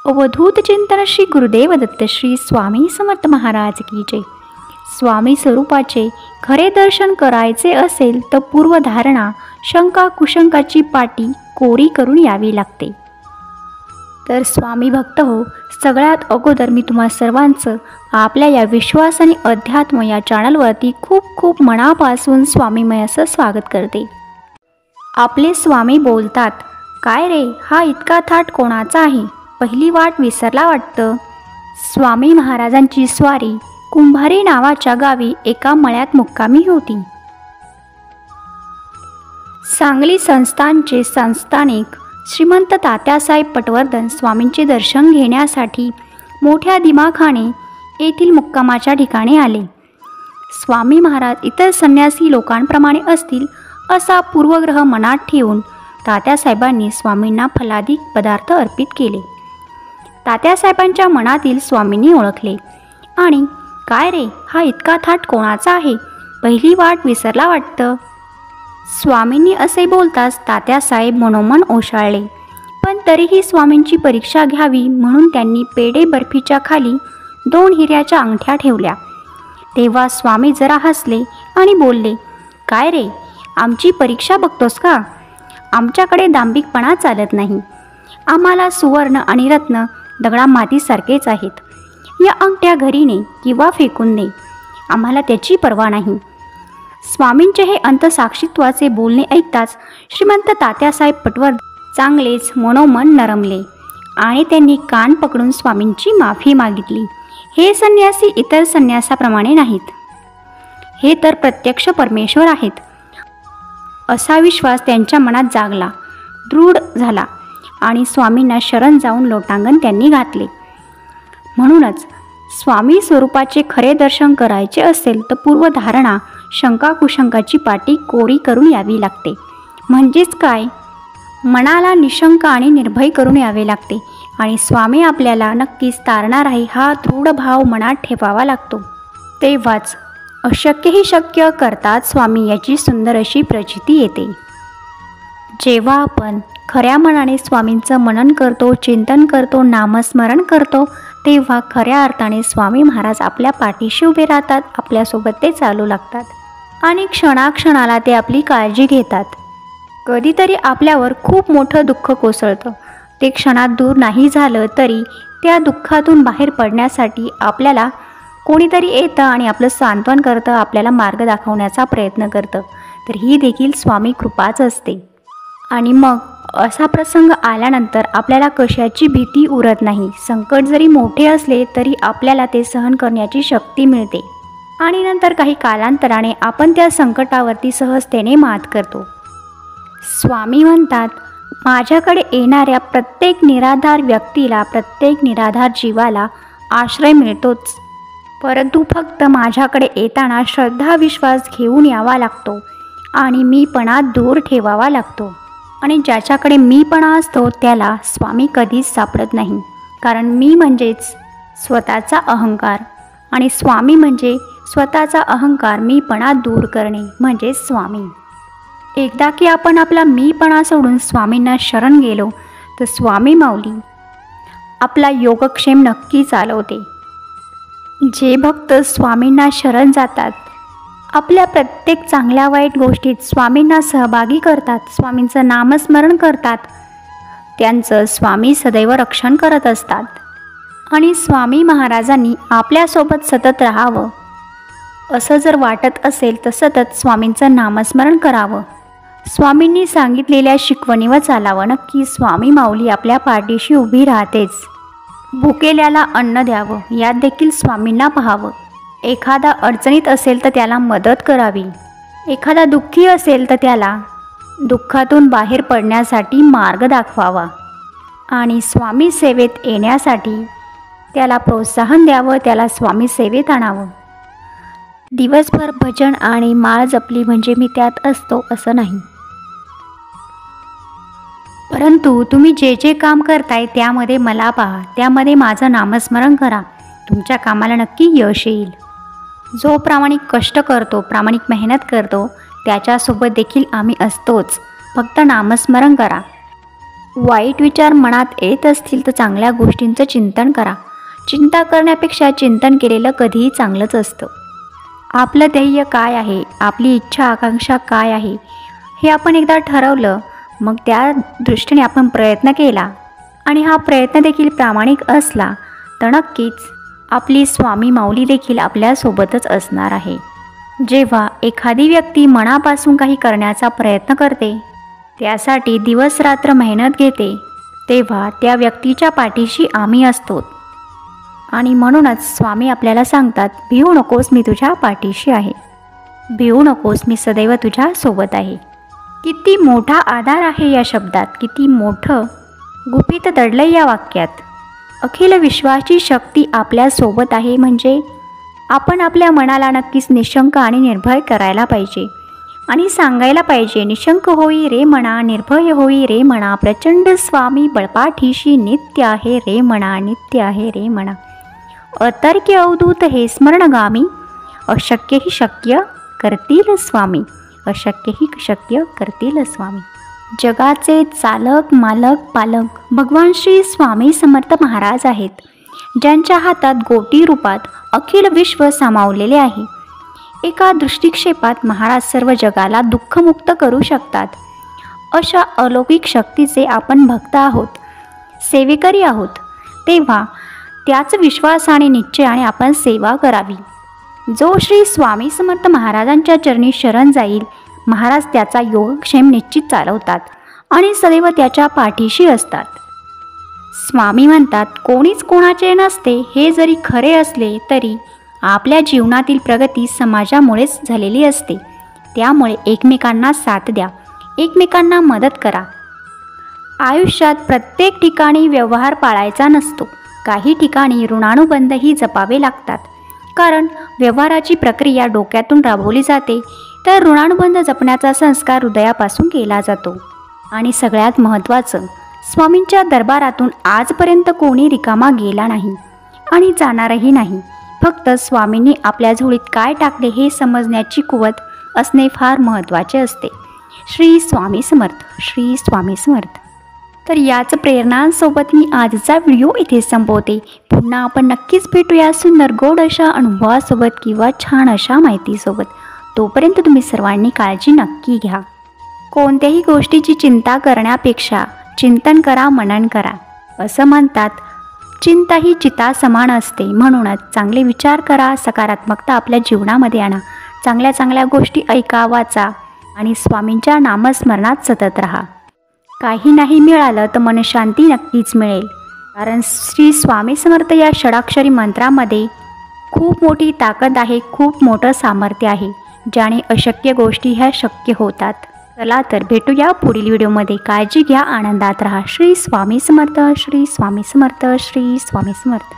अवधूत चिंतन श्री गुरुदेव दत्त श्री स्वामी समर्थ महाराज की जय। स्वामी स्वरूपाचे खरे दर्शन करायचे असेल तर पूर्वधारणा शंका कुशंकाची पाटी कोरी करून यावी लागते। तर स्वामी भक्त हो, सगळ्यात अगोदर मी तुम्हा सर्वांचं आपल्या या विश्वास आणि अध्यात्म या चॅनलवरती खूप खूप मनापासून स्वामीमय असं स्वागत करते। आपले स्वामी बोलतात, काय रे हा इतका थाट कोणाचा आहे, पहिली वाट विसरला वाटतं। स्वामी महाराजांची स्वारी कुंभारी नावाच्या गावी एका मळ्यात मुक्कामी होती। सांगली संस्थानचे संस्थानिक श्रीमंत तात्यासाहेब पटवर्धन स्वामींचे दर्शन घेण्यासाठी मोठ्या दिमाखाने येथील मुक्कामाच्या ठिकाणी आले। स्वामी महाराज इतर संन्यासी लोकांप्रमाणे असतील असा पूर्वग्रह मनात ठेवून तात्यासाहेबांनी स्वामींना फलादी पदार्थ अर्पित केले। तात्यासाहेबांच्या मनातील स्वामींनी ओळखले आणि काय रे हा इतका थाट कोणाचा आहे, पहिली वाट विसरला वाटतं। स्वामींनी असे बोलताच तात्यासाहेब मनोमन ओशाळले, पण तरीही स्वामींची परीक्षा घ्यावी म्हणून त्यांनी पेढे बर्फीच्या खाली 2 हिऱ्याच्या अंगठ्या ठेवल्या। तेव्हा स्वामी जरा हसले आणि बोलले, काय रे आमची परीक्षा बघतोस का? आमच्याकडे दांभिकपणा चालत नाही। आम्हाला सुवर्ण आणि रत्न दगडा मातीसारखेच आहेत। या अंगठ्या घरी ने किंवा फेकून दे, आम्हाला त्याची पर्वा नाही। स्वामींचे हे अंतसाक्षीत्वाचे बोलणे ऐकताच श्रीमंत तात्यासाहेब पटवर्धन चांगलेच मनोमन नरमले आणि त्यांनी कान पकडून स्वामींची माफी मागितली। हे संन्यासी इतर संन्यासाप्रमाणे नाहीत, हे तर प्रत्यक्ष परमेश्वर आहेत असा विश्वास त्यांच्या मनात जागला, दृढ झाला आणि स्वामींना शरण जाऊन लोटांगण त्यांनी घातले। म्हणूनच स्वामी स्वरूपाचे खरे दर्शन करायचे असेल तर पूर्वधारणा शंका कुशंकाची पाटी कोरी करून यावी लागते। म्हणजेच काय, मनाला निशंक आणि निर्भय करून यावे लागते आणि स्वामी आपल्याला नक्कीच तारणार आहे हा दृढ भाव मनात ठेवावा लागतो। तेव्हाच अशक्यही शक्य करतात स्वामी याची सुंदर अशी प्रचिती येते। जेव्हा आपण खऱ्या मनाने स्वामींचं मनन करतो, चिंतन करतो, नामस्मरण करतो, तेव्हा खऱ्या अर्थाने स्वामी महाराज आपल्या पाठीशी उभे राहतात, आपल्यासोबत ते चालू लागतात आणि क्षणाक्षणाला ते आपली काळजी घेतात। कधीतरी आपल्यावर खूप मोठं दुःख कोसळतं, ते क्षणात दूर नाही झालं तरी त्या दुःखातून बाहेर पडण्यासाठी आपल्याला कोणीतरी येतं आणि आपलं सांत्वन करतं, आपल्याला मार्ग दाखवण्याचा प्रयत्न करतं। तर ही देखील स्वामी कृपाच असते। आणि मग असा प्रसंग आल्यानंतर आपल्याला कशाची भीती उरत नाही। संकट जरी मोठे असले तरी आपल्याला ते सहन करण्याची शक्ती मिळते आणि नंतर काही कालांतराने आपण त्या संकटावरती सहजतेने मात करतो। स्वामी म्हणतात, माझ्याकडे येणाऱ्या प्रत्येक निराधार व्यक्तीला, प्रत्येक निराधार जीवाला आश्रय मिळतोच, परंतु फक्त माझ्याकडे येताना श्रद्धा विश्वास घेऊन यावा लागतो आणि मीपणा दूर ठेवावा लागतो। आणि ज्याच्याकडे मीपणा असतो त्याला स्वामी कधीच सापडत नाही, कारण मी म्हणजेच स्वतःचा अहंकार आणि स्वामी म्हणजे स्वतःचा अहंकार मीपणा दूर करणे म्हणजे स्वामी। एकदा की आपण आपला मीपणा सोडून स्वामींना शरण गेलो तर स्वामी माऊली आपला योगक्षेम नक्की चालवते। जे भक्त स्वामींना शरण जातात, आपल्या प्रत्येक चांगल्या वाईट गोष्टीत स्वामींना सहभागी करतात, स्वामींचं नामस्मरण करतात, त्यांचं स्वामी सदैव रक्षण करत असतात। आणि स्वामी महाराजांनी आपल्यासोबत सतत राहावं असं जर वाटत असेल तर सतत स्वामींचं नामस्मरण करावं, स्वामींनी सांगितलेल्या शिकवणीवर चालावं। नक्की स्वामी माऊली आपल्या पाठीशी उभी राहतेच। भुकेल्याला अन्न द्यावं, यात देखील स्वामींना पाहावं। एखादा अडचणीत असेल तर त्याला मदत करावी, एखादा दुःखी असेल तर त्याला दुःखातून बाहेर पडण्यासाठी मार्ग दाखवावा आणि स्वामी सेवेत येण्यासाठी त्याला प्रोत्साहन द्यावं, त्याला स्वामी सेवेत आणावं। दिवसभर भजन आणि माळ जपली म्हणजे मी त्यात असतो असं नाही, परंतु तुम्ही जे जे काम करताय त्यामध्ये मला पहा, त्यामध्ये माझं नामस्मरण करा, तुमच्या कामाला नक्की यश येईल। जो प्रामाणिक कष्ट करतो, प्रामाणिक मेहनत करतो, त्याच्यासोबत देखील आम्ही असतोच, फक्त नामस्मरण करा। वाईट विचार मनात येत असतील तर चांगल्या गोष्टींचं चिंतन करा. चिंता करण्यापेक्षा चिंतन केलेलं कधीही चांगलंच असतं. आपलं ध्येय काय आहे, आपली इच्छा आकांक्षा काय आहे हे आपण एकदा ठरवलं, मग त्या दृष्टीने आपण प्रयत्न केला आणि हा प्रयत्न देखील प्रामाणिक असला तर नक्कीच आपली स्वामी माऊली देखील आपल्यासोबतच असणार आहे. जेव्हा एखादी व्यक्ती मनापासून काही करण्याचा प्रयत्न करते, त्यासाठी दिवस रात्र मेहनत घेते, तेव्हा त्या व्यक्तीच्या पाठीशी आम्ही असतो. आणि म्हणूनच स्वामी आपल्याला सांगतात, भिवू नकोस, मी तुझ्या पाठीशी आहे. भिवू नकोस, मी सदैव तुझ्या सोबत आहे. किती मोठा आधार आहे या शब्दात, किती मोठं गुपित दडलंय या वाक्यात. अखिल विश्वाची शक्ती आपल्यासोबत आहे म्हणजे आपण आपल्या मनाला नक्कीच निशंक आणि निर्भय करायला पाहिजे आणि सांगायला पाहिजे, निशंक होई रे मना, निर्भय होई रे मना, प्रचंड स्वामी बळपाठीशी नित्य आहे रे मना, नित्य आहे रे मना. अतर्क्य अवधूत हे स्मरणगामी, अशक्य ही शक्य करतील स्वामी, अशक्य ही शक्य करतील स्वामी. जगाचे चालक मालक पालक भगवान श्री स्वामी समर्थ महाराज आहेत, ज्यांच्या हातात गोटी रूपात अखिल विश्व सामावलेले आहे. एका दृष्टिक्षेपात महाराज सर्व जगाला दुःखमुक्त करू शकतात. अशा अलौकिक शक्तीचे आपण भक्त आहोत, सेवेकरी आहोत. तेव्हा त्याच विश्वासाने निश्चयाने आपण सेवा करावी. जो श्री स्वामी समर्थ महाराजांच्या चरणी शरण जाईल, महाराज त्याचा योगक्षेम निश्चित चालवतात आणि सदैव त्याच्या पाठीशी असतात. स्वामी म्हणतात, कोणीच कोणाचे नसते हे जरी खरे असले तरी आपल्या जीवनातील प्रगती समाजामुळेच झालेली असते. त्यामुळे एकमेकांना साथ द्या, एकमेकांना मदत करा. आयुष्यात प्रत्येक ठिकाणी व्यवहार पाळायचा नसतो. काही ठिकाणी ऋणानुबंधही जपावे लागतात, कारण व्यवहाराची प्रक्रिया डोक्यातून राबवली जाते, तर ऋणानुबंध जपण्याचा संस्कार हृदयापासून केला जातो. आणि सगळ्यात महत्त्वाचं, स्वामींच्या दरबारातून आजपर्यंत कोणी रिकामा गेला नाही आणि जाणारही नाही. फक्त स्वामींनी आपल्या झोळीत काय टाकले हे समजण्याची कुवत असणे फार महत्त्वाचे असते. श्री स्वामी समर्थ, श्री स्वामी समर्थ. तर याच प्रेरणांसोबत मी आजचा व्हिडिओ इथे संपवते. पुन्हा आपण नक्कीच भेटूया सुंदर गोड अशा अनुभवासोबत किंवा छान अशा माहितीसोबत. तोपर्यंत तुम्ही सर्वांनी काळजी नक्की घ्या. कोणत्याही गोष्टीची चिंता करण्यापेक्षा चिंतन करा, मनन करा. असं म्हणतात, चिंता ही चिता समान असते. म्हणूनच चांगले विचार करा, सकारात्मकता आपल्या जीवनामध्ये आणा. चांगल्या चांगल्या गोष्टी ऐका, वाचा आणि स्वामींच्या नामस्मरणात सतत राहा. काही नाही मिळालं तर मनशांती नक्कीच मिळेल, कारण श्री स्वामी समर्थ या षडाक्षरी मंत्रामध्ये खूप मोठी ताकद आहे, खूप मोठं सामर्थ्य आहे, ज्याने अशक्य गोष्टी ह्या शक्य होतात. चला तर भेटूया पुढील व्हिडिओमध्ये. काळजी घ्या, आनंदात राहा. श्री स्वामी समर्थ, श्री स्वामी समर्थ, श्री स्वामी समर्थ.